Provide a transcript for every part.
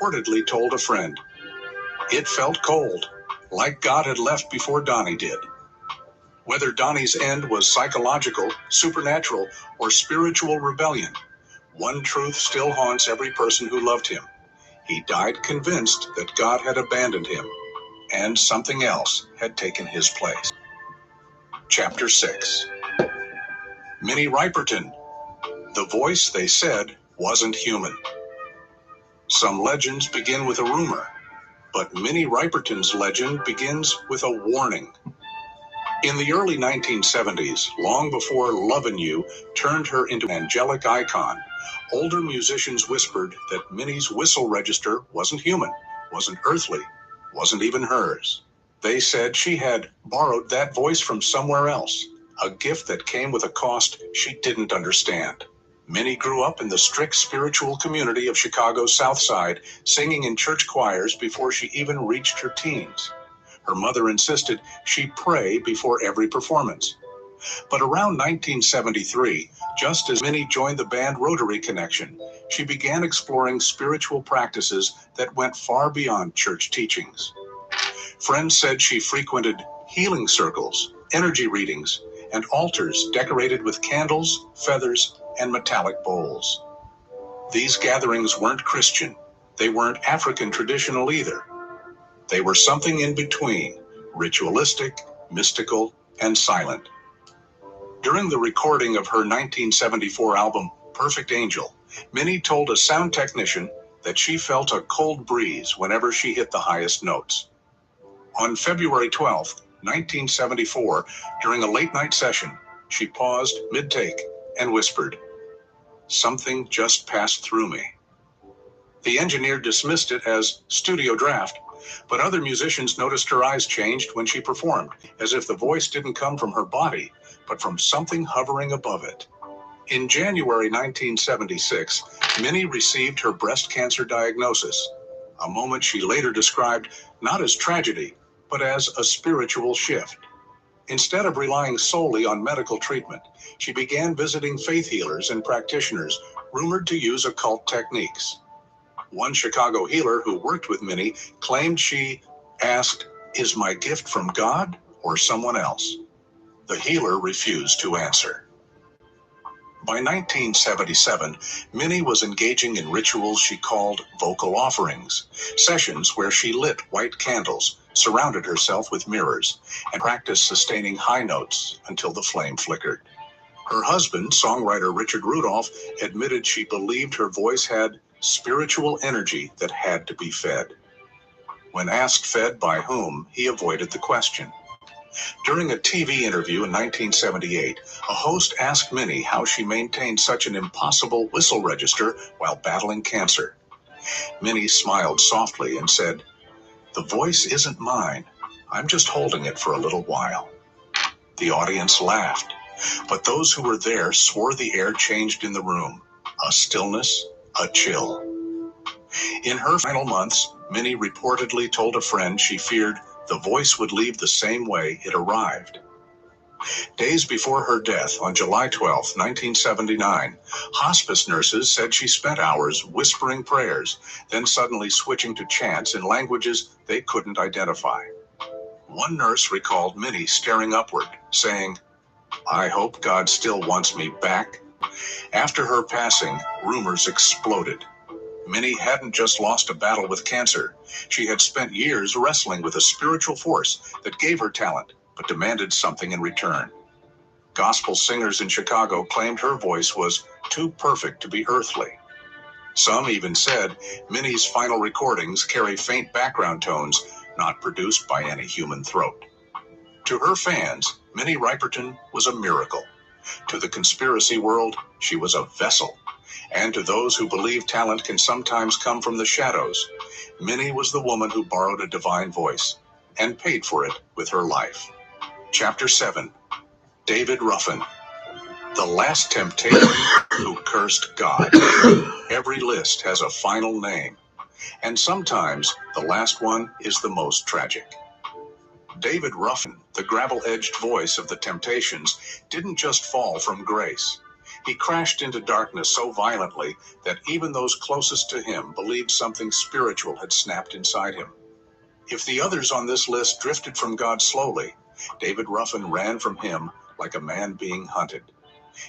reportedly told a friend, "It felt cold, like God had left before Donnie did." Whether Donnie's end was psychological, supernatural, or spiritual rebellion, one truth still haunts every person who loved him. He died convinced that God had abandoned him, and something else had taken his place. Chapter 6. Minnie Riperton. The voice, they said, wasn't human. Some legends begin with a rumor, but Minnie Riperton's legend begins with a warning. In the early 1970s, long before Lovin' You turned her into an angelic icon, older musicians whispered that Minnie's whistle register wasn't human, wasn't earthly, wasn't even hers. They said she had borrowed that voice from somewhere else, a gift that came with a cost she didn't understand. Minnie grew up in the strict spiritual community of Chicago's South Side, singing in church choirs before she even reached her teens. Her mother insisted she pray before every performance. But around 1973, just as Minnie joined the band Rotary Connection, she began exploring spiritual practices that went far beyond church teachings. Friends said she frequented healing circles, energy readings, and altars decorated with candles, feathers, and metallic bowls. These gatherings weren't Christian. They weren't African traditional either. They were something in between, ritualistic, mystical, and silent. During the recording of her 1974 album, Perfect Angel, Minnie told a sound technician that she felt a cold breeze whenever she hit the highest notes. On February 12, 1974, during a late-night session, she paused mid-take and whispered, "Something just passed through me." The engineer dismissed it as studio draft, but other musicians noticed her eyes changed when she performed, as if the voice didn't come from her body, but from something hovering above it. In January 1976, Minnie received her breast cancer diagnosis, a moment she later described not as tragedy, but as a spiritual shift. Instead of relying solely on medical treatment, she began visiting faith healers and practitioners rumored to use occult techniques. One Chicago healer who worked with Minnie claimed she asked, "Is my gift from God or someone else?" The healer refused to answer. By 1977, Minnie was engaging in rituals she called vocal offerings, sessions where she lit white candles, surrounded herself with mirrors, and practiced sustaining high notes until the flame flickered. Her husband, songwriter Richard Rudolph, admitted she believed her voice had spiritual energy that had to be fed. When asked fed by whom, he avoided the question. During a TV interview in 1978, a host asked Minnie how she maintained such an impossible whistle register while battling cancer. Minnie smiled softly and said, "The voice isn't mine. I'm just holding it for a little while." The audience laughed, but those who were there swore the air changed in the room. A stillness, a chill. In her final months, Minnie reportedly told a friend she feared the voice would leave the same way it arrived. Days before her death, on July 12, 1979, hospice nurses said she spent hours whispering prayers, then suddenly switching to chants in languages they couldn't identify. One nurse recalled Minnie staring upward, saying, "I hope God still wants me back." After her passing, rumors exploded. Minnie hadn't just lost a battle with cancer. She had spent years wrestling with a spiritual force that gave her talent, but demanded something in return. Gospel singers in Chicago claimed her voice was too perfect to be earthly. Some even said Minnie's final recordings carry faint background tones not produced by any human throat. To her fans, Minnie Riperton was a miracle. To the conspiracy world, she was a vessel. And to those who believe talent can sometimes come from the shadows, Minnie was the woman who borrowed a divine voice and paid for it with her life. Chapter 7. David Ruffin. The last temptation who cursed God. Every list has a final name, and sometimes the last one is the most tragic. David Ruffin, the gravel-edged voice of the Temptations, didn't just fall from grace. He crashed into darkness so violently that even those closest to him believed something spiritual had snapped inside him. If the others on this list drifted from God slowly, David Ruffin ran from him like a man being hunted.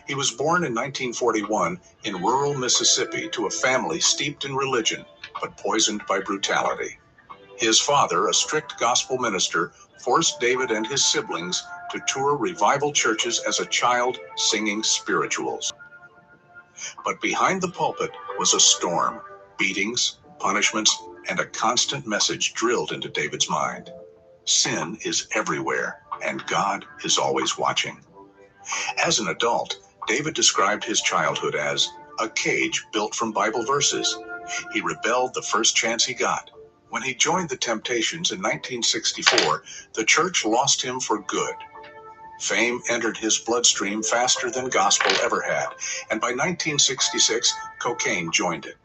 He was born in 1941 in rural Mississippi to a family steeped in religion, but poisoned by brutality. His father, a strict gospel minister, forced David and his siblings to tour revival churches as a child, singing spirituals. But behind the pulpit was a storm, beatings, punishments, and a constant message drilled into David's mind. Sin is everywhere, and God is always watching. As an adult, David described his childhood as a cage built from Bible verses. He rebelled the first chance he got. When he joined the Temptations in 1964, the church lost him for good. Fame entered his bloodstream faster than gospel ever had, and by 1966, cocaine joined it.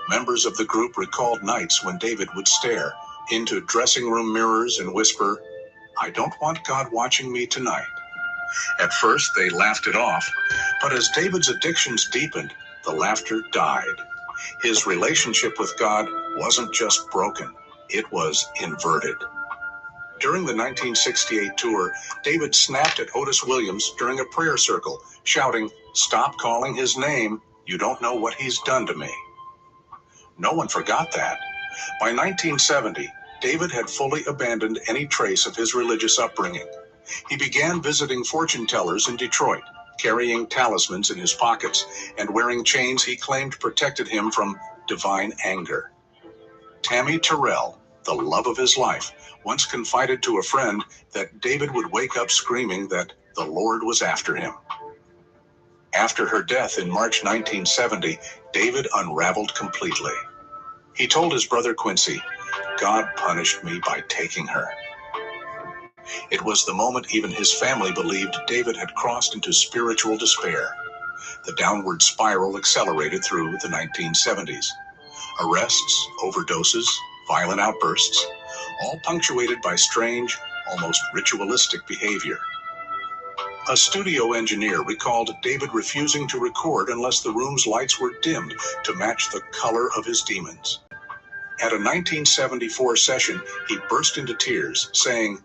Members of the group recalled nights when David would stare into dressing room mirrors and whisper, "I don't want God watching me tonight." At first, they laughed it off, but as David's addictions deepened, the laughter died. His relationship with God wasn't just broken, it was inverted. During the 1968 tour, David snapped at Otis Williams during a prayer circle, shouting, "Stop calling his name, you don't know what he's done to me." No one forgot that. By 1970, David had fully abandoned any trace of his religious upbringing. He began visiting fortune tellers in Detroit, carrying talismans in his pockets, and wearing chains he claimed protected him from divine anger. Tammy Terrell, the love of his life, once confided to a friend that David would wake up screaming that the Lord was after him. After her death in March 1970, David unraveled completely. He told his brother Quincy, "God punished me by taking her." It was the moment even his family believed David had crossed into spiritual despair. The downward spiral accelerated through the 1970s. Arrests, overdoses, violent outbursts, all punctuated by strange, almost ritualistic behavior. A studio engineer recalled David refusing to record unless the room's lights were dimmed to match the color of his demons. At a 1974 session, he burst into tears, saying,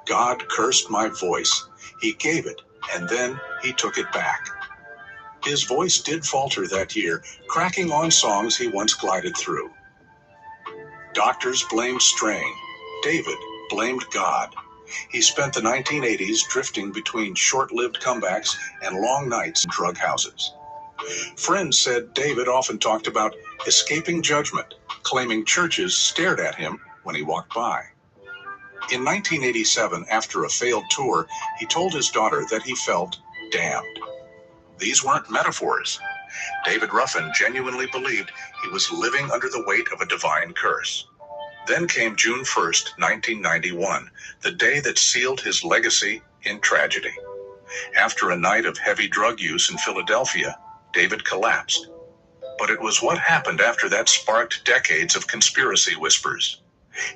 "God cursed my voice. He gave it, and then he took it back." His voice did falter that year, cracking on songs he once glided through. Doctors blamed strain. David blamed God. He spent the 1980s drifting between short-lived comebacks and long nights in drug houses. Friends said David often talked about escaping judgment, claiming churches stared at him when he walked by. In 1987, after a failed tour, he told his daughter that he felt damned. These weren't metaphors. David Ruffin genuinely believed he was living under the weight of a divine curse. Then came June 1st, 1991, the day that sealed his legacy in tragedy. After a night of heavy drug use in Philadelphia, David collapsed. But it was what happened after that sparked decades of conspiracy whispers.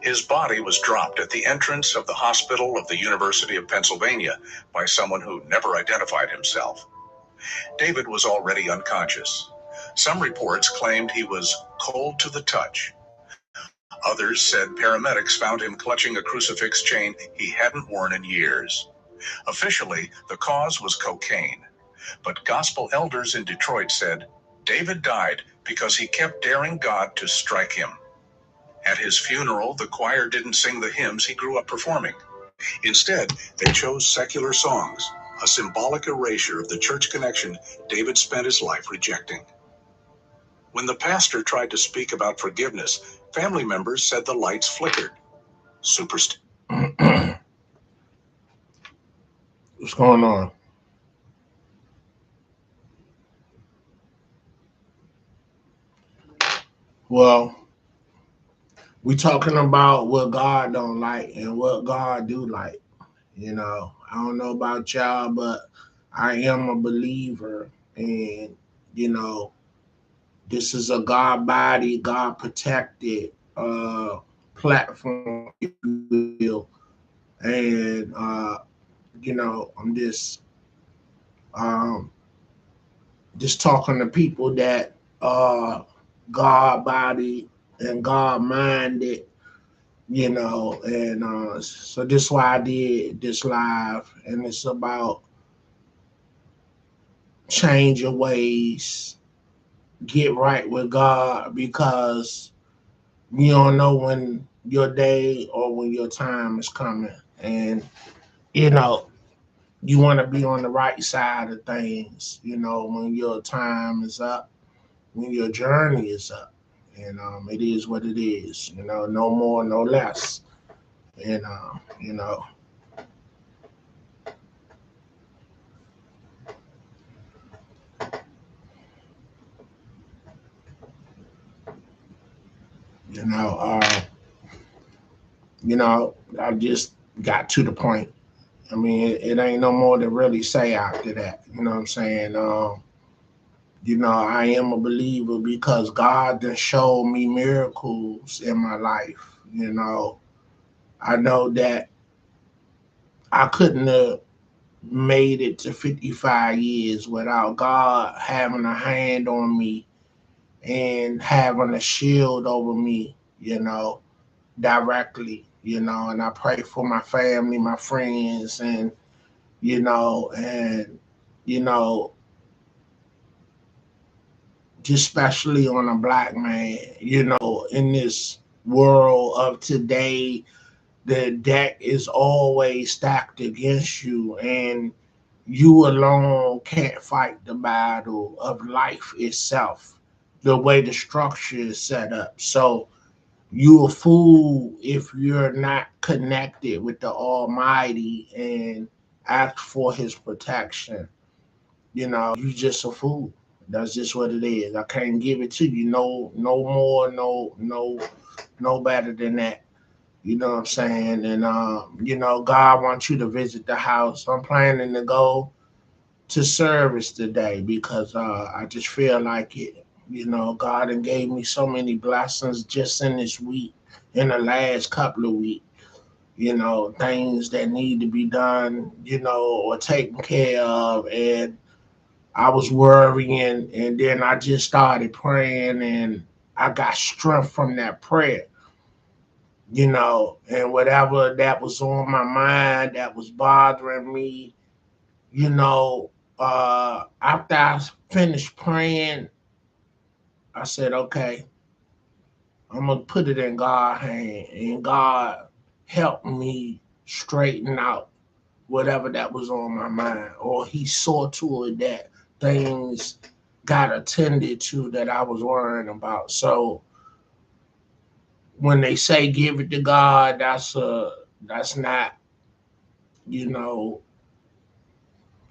His body was dropped at the entrance of the hospital of the University of Pennsylvania by someone who never identified himself. David was already unconscious. Some reports claimed he was cold to the touch. Others said paramedics found him clutching a crucifix chain he hadn't worn in years. Officially, the cause was cocaine. But gospel elders in Detroit said David died because he kept daring God to strike him. At his funeral, the choir didn't sing the hymns he grew up performing. Instead, they chose secular songs, a symbolic erasure of the church connection David spent his life rejecting. When the pastor tried to speak about forgiveness, family members said the lights flickered. What's going on? Well, we talking about what God don't like and what God do like. I don't know about y'all, but I am a believer, and you know, this is a God body, God protected platform, if you will. And I'm just um just talking to people that are God body and God minded, and so this is why I did this live, and it's about change your ways, get right with God, because you don't know when your day or when your time is coming, and you know you want to be on the right side of things, when your time is up, when your journey is up. And it is what it is, no more, no less. And you know, uh, I just got to the point. I mean, it ain't no more to really say after that. You know what I'm saying? I am a believer because God done showed me miracles in my life. I know that I couldn't have made it to 55 years without God having a hand on me and having a shield over me, directly, and I pray for my family, my friends, and, and, you know, just especially on a black man, in this world of today, the deck is always stacked against you, and you alone can't fight the battle of life itself, the way the structure is set up. So you a fool if you're not connected with the Almighty and ask for His protection. You just a fool. That's just what it is. I can't give it to you no more, no better than that. You know what I'm saying? And God wants you to visit the house. I'm planning to go to service today because I just feel like it. God and gave me so many blessings just in this week, in the last couple of weeks. Things that need to be done, or taken care of, and I was worrying, and then I just started praying, and I got strength from that prayer. And whatever that was on my mind that was bothering me, you know, after I finished praying, I said, okay, I'm gonna put it in God's hand, and God helped me straighten out whatever that was on my mind, or He saw to it that things got attended to that I was worrying about. So when they say give it to God, that's not, you know,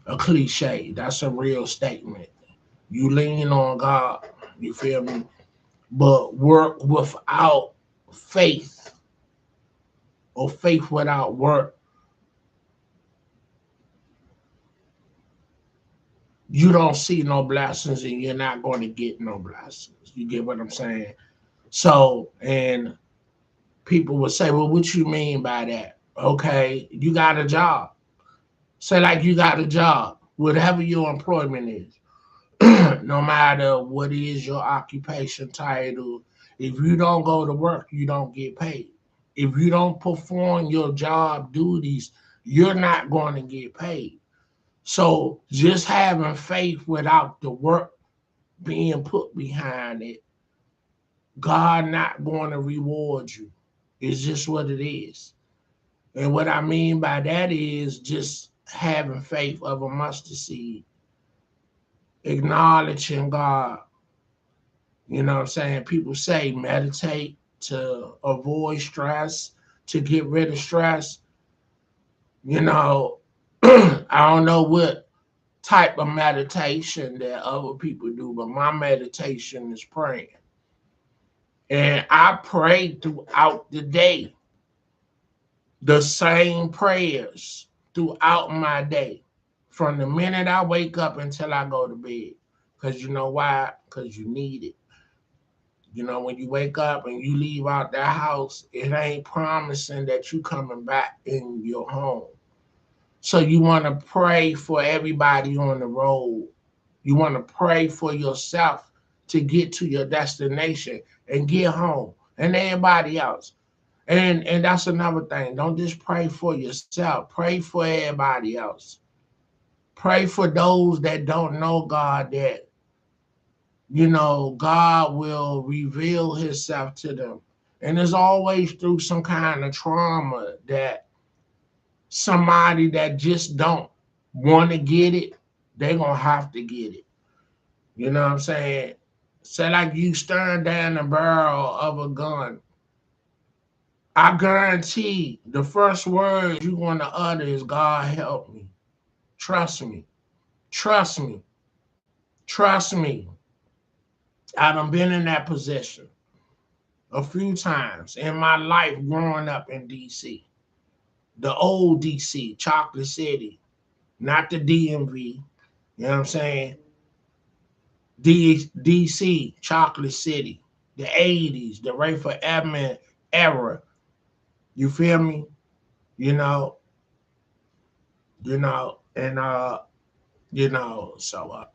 a cliche. That's a real statement. You lean on God, you feel me? But work without faith, or faith without work, you don't see no blessings, and you're not going to get no blessings. You get what I'm saying? So, and people would say, well, what you mean by that? Okay, you got a job. Say like you got a job, whatever your employment is. No matter what is your occupation title, if you don't go to work, you don't get paid. If you don't perform your job duties, you're not going to get paid. So just having faith without the work being put behind it, God not going to reward you. It's just what it is. And what I mean by that is just having faith of a mustard seed, acknowledging God. You know what I'm saying? People say meditate to avoid stress, to get rid of stress. You know, I don't know what type of meditation that other people do, but my meditation is praying. And I pray throughout the day the same prayers throughout my day, from the minute I wake up until I go to bed. Because you know why? Because you need it. When you wake up and you leave out that house, it ain't promising that you coming back in your home. So you want to pray for everybody on the road. You want to pray for yourself to get to your destination and get home, and everybody else. And that's another thing. Don't just pray for yourself. Pray for everybody else. Pray for those that don't know God, that God will reveal himself to them. And it's always through some kind of trauma that somebody that just don't want to get it, they gonna have to get it. You know what I'm saying? Say like you staring down the barrel of a gun. I guarantee the first words you're gonna utter is God help me. Trust me. Trust me. Trust me. I done been in that position a few times in my life growing up in DC. The old DC, Chocolate City, not the DMV. You know what I'm saying? DC, Chocolate City, the 80s, the Rayford Edmond era. You feel me? You know, and so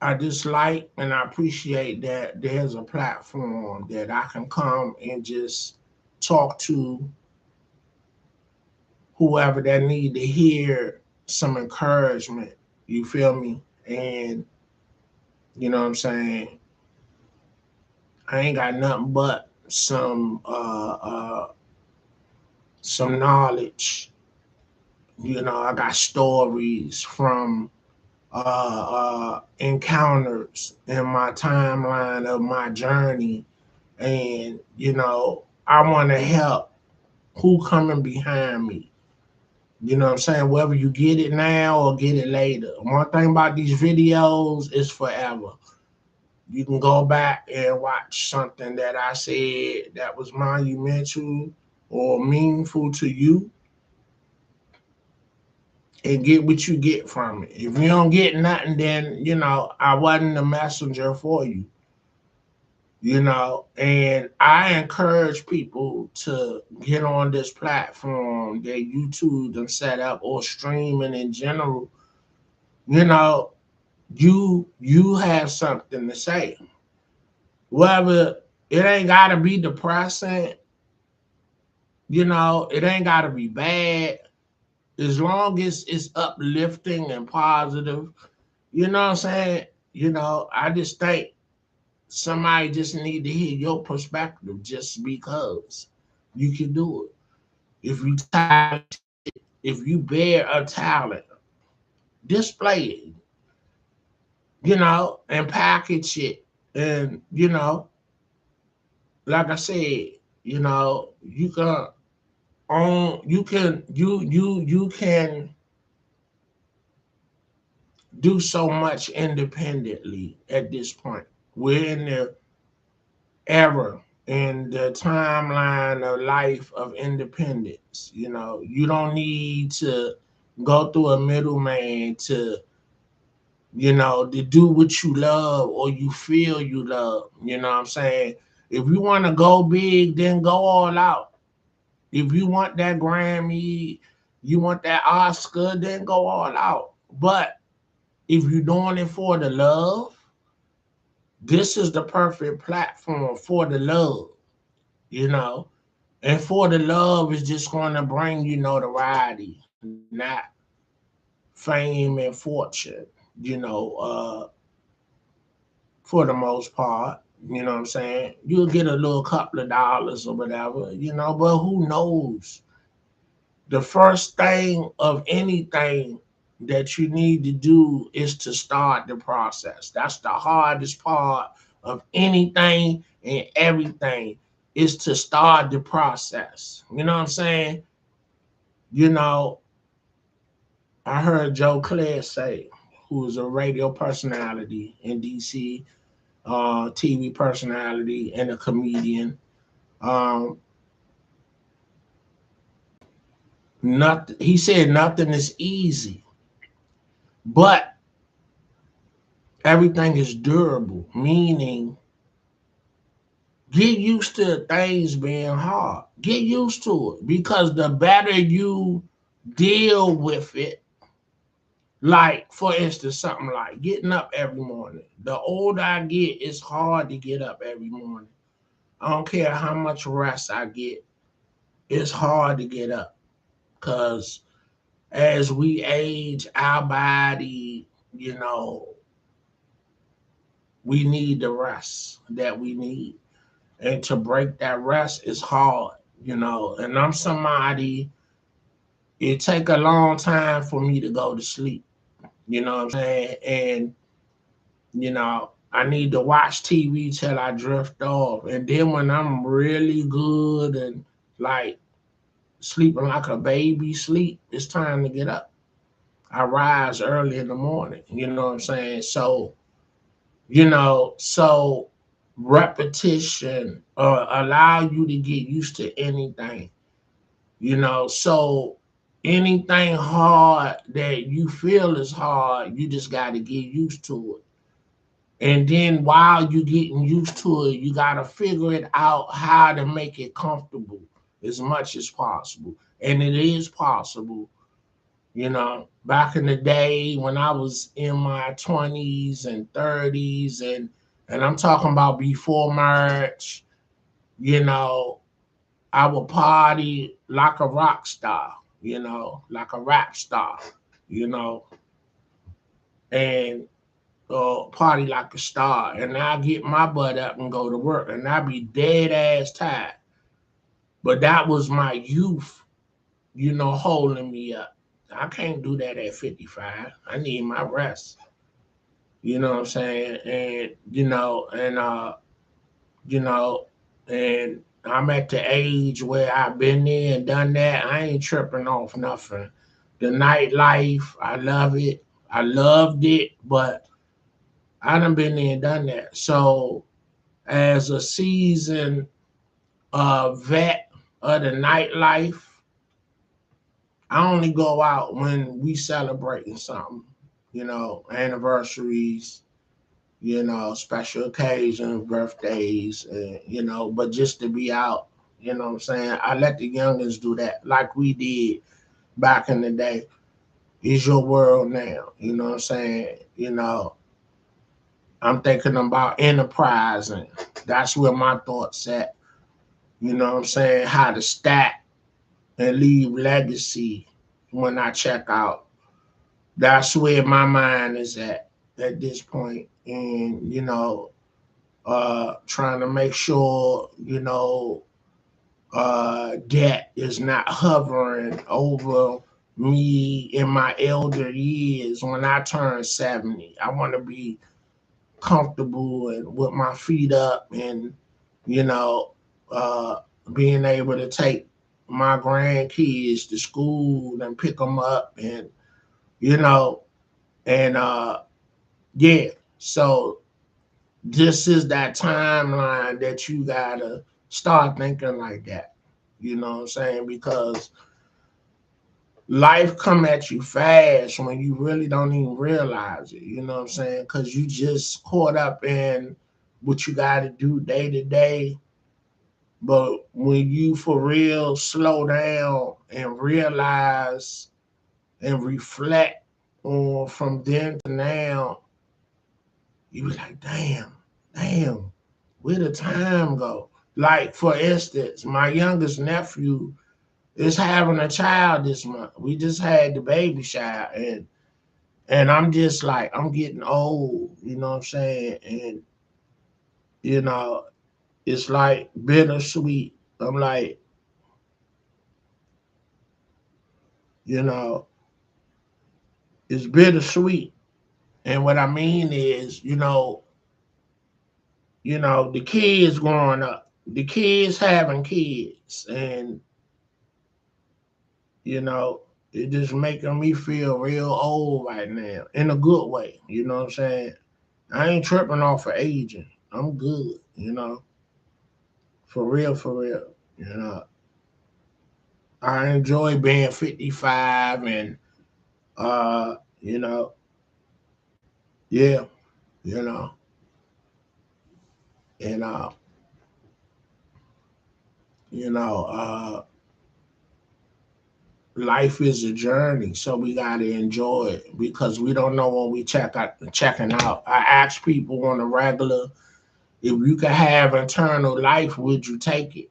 I just like and I appreciate that there's a platform that I can come and just talk to whoever that need to hear some encouragement. You feel me? And you know what I'm saying? I ain't got nothing but some knowledge. I got stories from encounters in my timeline of my journey, and I want to help who coming behind me. You know what I'm saying? Whether you get it now or get it later. One thing about these videos is forever. You can go back and watch something that I said that was monumental or meaningful to you and get what you get from it. If you don't get nothing, then, I wasn't the messenger for you. And I encourage people to get on this platform that YouTube done set up or streaming in general. You know, you have something to say. Whether it ain't gotta be depressing, it ain't gotta be bad. As long as it's uplifting and positive, you know what I'm saying? I just think somebody just need to hear your perspective just because you can do it. If you talented, if you bear a talent, display it, and package it. And, like I said, you can own, you can do so much independently at this point. We're in the era in the timeline of life of independence. You don't need to go through a middleman to do what you love or you feel you love. You know what I'm saying? If you want to go big, then go all out. If you want that Grammy, you want that Oscar, then go all out. But if you're doing it for the love, this is the perfect platform for the love, you know. And for the love is just going to bring you notoriety, not fame and fortune, you know, uh, for the most part. You know what I'm saying? You'll get a little couple of dollars or whatever, but who knows? The first thing of anything that you need to do is to start the process. That's the hardest part of anything and everything is to start the process. You know what I'm saying? You know, I heard Joe Clare say, who's a radio personality in DC, TV personality and a comedian. Um, Nothing. He said nothing is easy, but everything is durable. Meaning, get used to things being hard. Get used to it because the better you deal with it, Like, for instance, something like getting up every morning. The older I get, it's hard to get up every morning. I don't care how much rest I get, it's hard to get up because as we age, our body, you know, we need the rest that we need. And to break that rest is hard, And I'm somebody, it take a long time for me to go to sleep. You know what I'm saying? And I need to watch TV till I drift off. And then when I'm really good and like sleeping like a baby sleep, it's time to get up. I rise early in the morning. You know what I'm saying? So repetition allow you to get used to anything. So anything hard that you feel is hard, you just got to get used to it. And then while you getting used to it, you got to figure it out how to make it comfortable as much as possible. And it is possible. Back in the day when I was in my 20s and 30s, and I'm talking about before marriage, you know, I would party like a rock star, like a rap star, you know, and party like a star. And I get my butt up and go to work, and I be dead ass tired. But that was my youth, holding me up. I can't do that at 55. I need my rest. You know what I'm saying? And you know, and I'm at the age where I've been there and done that. I ain't tripping off nothing. The nightlife, I love it. I loved it, but I done been there and done that. So as a seasoned vet of the nightlife, I only go out when we celebrating something, anniversaries, special occasions, birthdays, but just to be out, what I'm saying? I let the youngins do that like we did back in the day. It's your world now, you know what I'm saying? I'm thinking about enterprising. That's where my thoughts at, you know what I'm saying? How to stack and leave legacy when I check out. That's where my mind is at this point. And, trying to make sure, debt is not hovering over me in my elder years when I turn 70. I want to be comfortable and with my feet up and, you know, uh, being able to take my grandkids to school and pick them up and, you know, and yeah. So this is that timeline that you gotta start thinking like that. You know what I'm saying? Because life come at you fast when you really don't even realize it. You know what I'm saying? Because you just caught up in what you got to do day to day. But when you for real slow down and realize and reflect on from then to now, you be like, damn, where the time go? Like for instance, my youngest nephew is having a child this month. We just had the baby shower, and I'm just like I'm getting old. You know what I'm saying? And you know, it's like bittersweet. I'm like, you know, it's bittersweet. And what I mean is, the kids growing up, the kids having kids, and you know, it just making me feel real old right now in a good way. You know what I'm saying? I ain't tripping off of aging. I'm good, for real, for real. You know, I enjoy being 55 and, you know, yeah, you know, and, you know, life is a journey, so we gotta enjoy it because we don't know when we checking out. I ask people on a regular, if you could have eternal life, would you take it?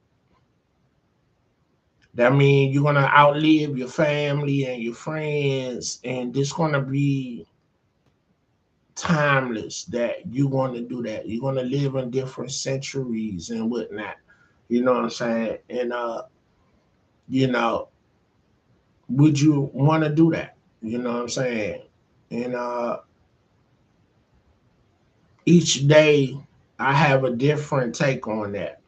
That means you're gonna outlive your family and your friends, and this gonna be timeless. That you want to do that. You're gonna live in different centuries and whatnot. You know what I'm saying? And you know, would you want to do that? You know what I'm saying? And each day I have a different take on that.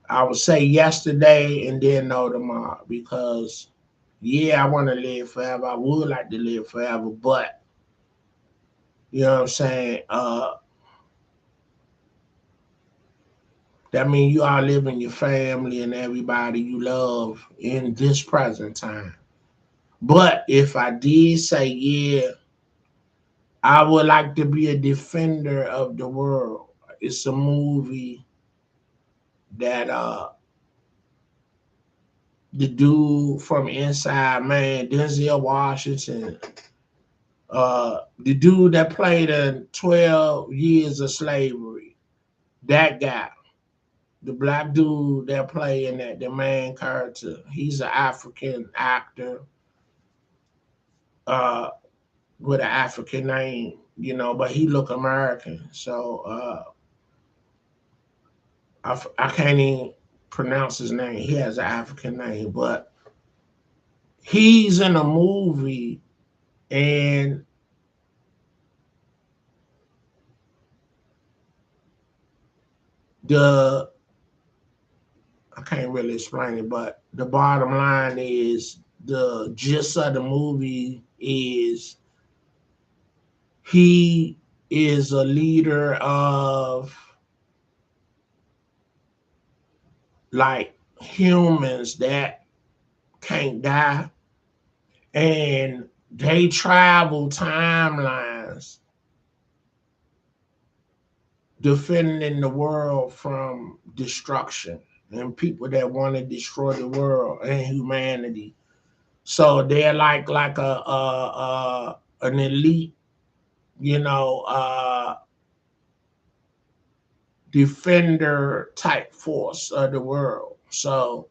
I would say yesterday and then no tomorrow because yeah, I want to live forever. I would like to live forever, but you know what I'm saying? That means you are living your family and everybody you love in this present time. But if I did say, yeah, I would like to be a defender of the world. It's a movie that the dude from Inside Man, Denzel Washington, the dude that played in 12 Years of Slavery, that guy, the black dude that played in that, the main character, he's an African actor uh, with an African name, you know, but he look American. So I can't even pronounce his name. He has an African name, but he's in a movie and the I can't really explain it, but the bottom line is the gist of the movie is he is a leader of like humans that can't die and they travel timelines defending the world from destruction and people that want to destroy the world and humanity. So they're like a an elite, you know, defender type force of the world. So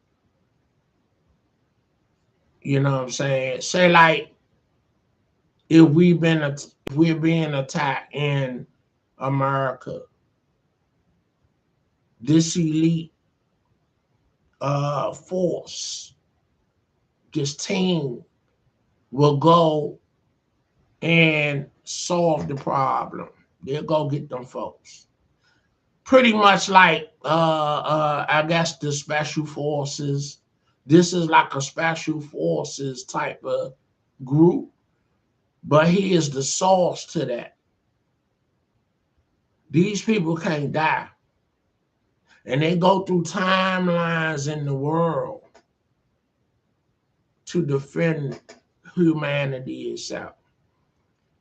you know what I'm saying? Say like if we're being attacked in America, this elite force, this team will go and solve the problem. They'll go get them folks. Pretty much like I guess the special forces. This is like a special forces type of group, but he is the source to that. These people can't die, and they go through timelines in the world to defend humanity itself.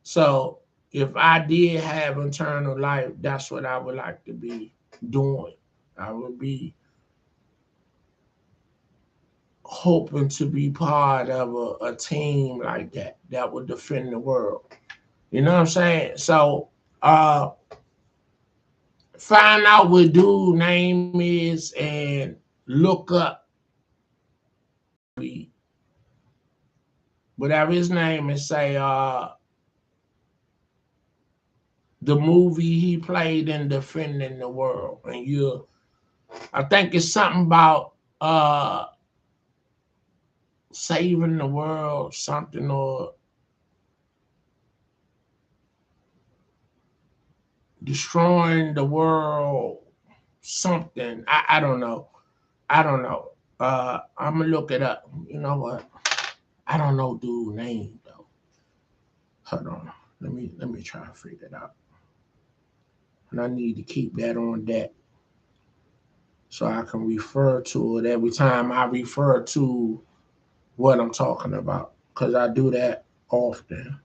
So if I did have eternal life, that's what I would like to be doing. I would be hoping to be part of a team like that that would defend the world. You know what I'm saying? So find out what dude name is and look up whatever his name and say the movie he played in defending the world. And you I think it's something about saving the world, something or destroying the world, something. I don't know. I don't know. I'm gonna look it up. You know what? I don't know dude's name though. Hold on. Let me try to figure it out. And I need to keep that on deck so I can refer to it every time I refer to what I'm talking about. Cause I do that often.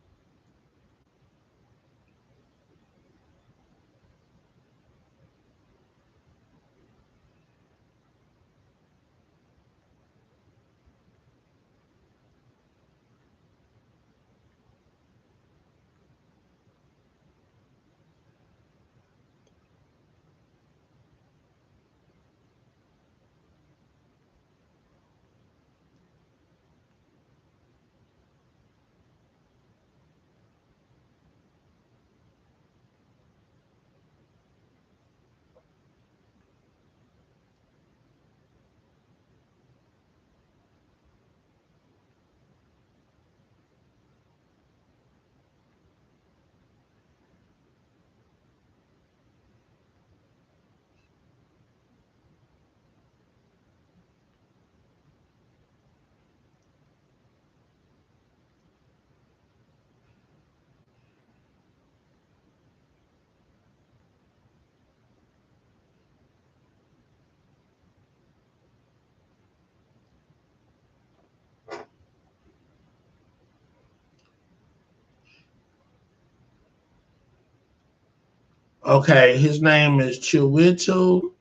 Okay, his name is Chiwetel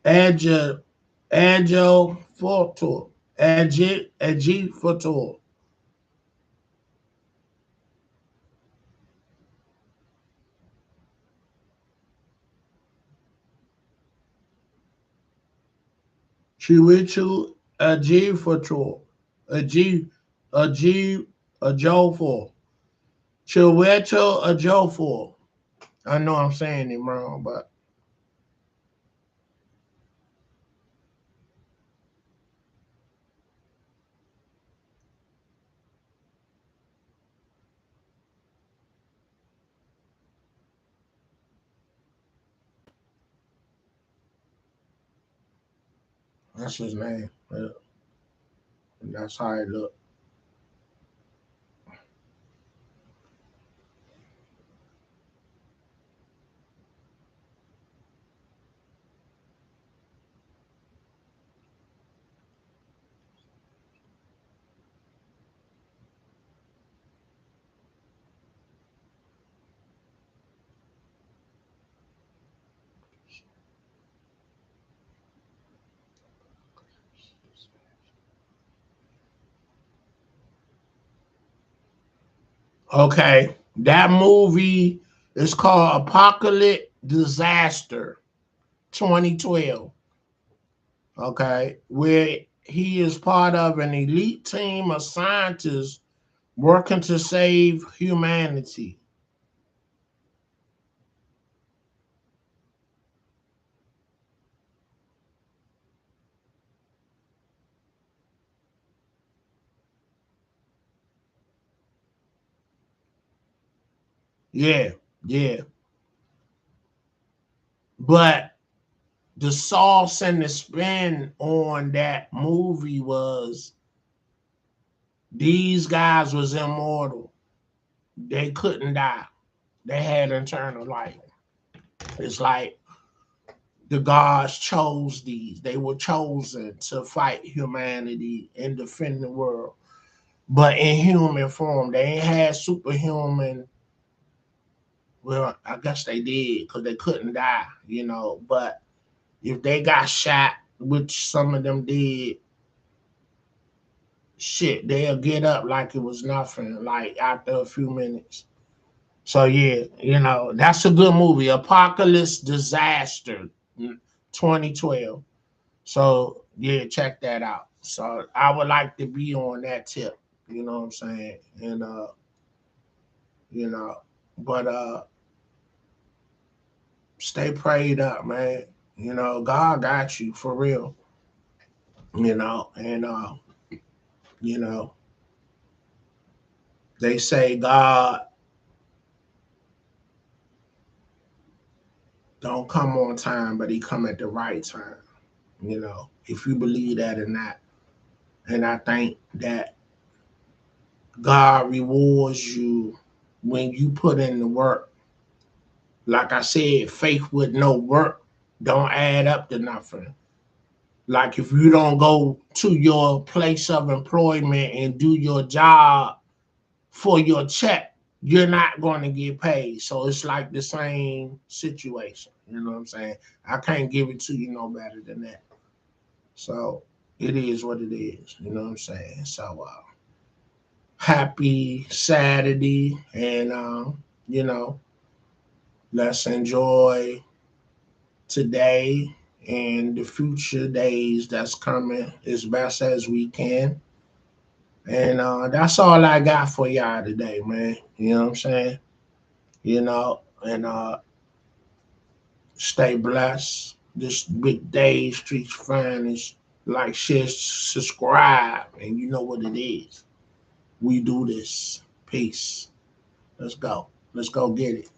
Adja Adjo Fortor. Adji Fortor. Chiwetel Adji Fortor. Adji Adji Ajofor. Chiwetel Ajofor. I know I'm saying it wrong, but that's his name. That's how it look. Okay, that movie is called Apocalypse Disaster 2012. Okay, where he is part of an elite team of scientists working to save humanity. Yeah, yeah. But the sauce and the spin on that movie was these guys was immortal. They couldn't die. They had eternal life. It's like the gods chose these. They were chosen to fight humanity and defend the world, but in human form. They ain't had superhuman. Well, I guess they did because they couldn't die, But if they got shot, which some of them did, shit, they'll get up like it was nothing, like after a few minutes. So yeah, that's a good movie. Apocalypse Disaster, 2012. So yeah, check that out. So I would like to be on that tip. You know what I'm saying? And you know, but stay prayed up, man. God got you for real. And you know, they say God don't come on time, but he come at the right time. If you believe that or not. And I think that God rewards you when you put in the work. Like I said, faith with no work don't add up to nothing. Like if you don't go to your place of employment and do your job for your check, you're not going to get paid. So it's like the same situation. You know what I'm saying? I can't give it to you no better than that. So it is what it is. You know what I'm saying? So happy Saturday, and you know, let's enjoy today and the future days that's coming as best as we can. And that's all I got for y'all today, man. You know what I'm saying? And stay blessed. This big day, Streets Finest. Like, share, subscribe, and you know what it is. We do this. Peace. Let's go. Let's go get it.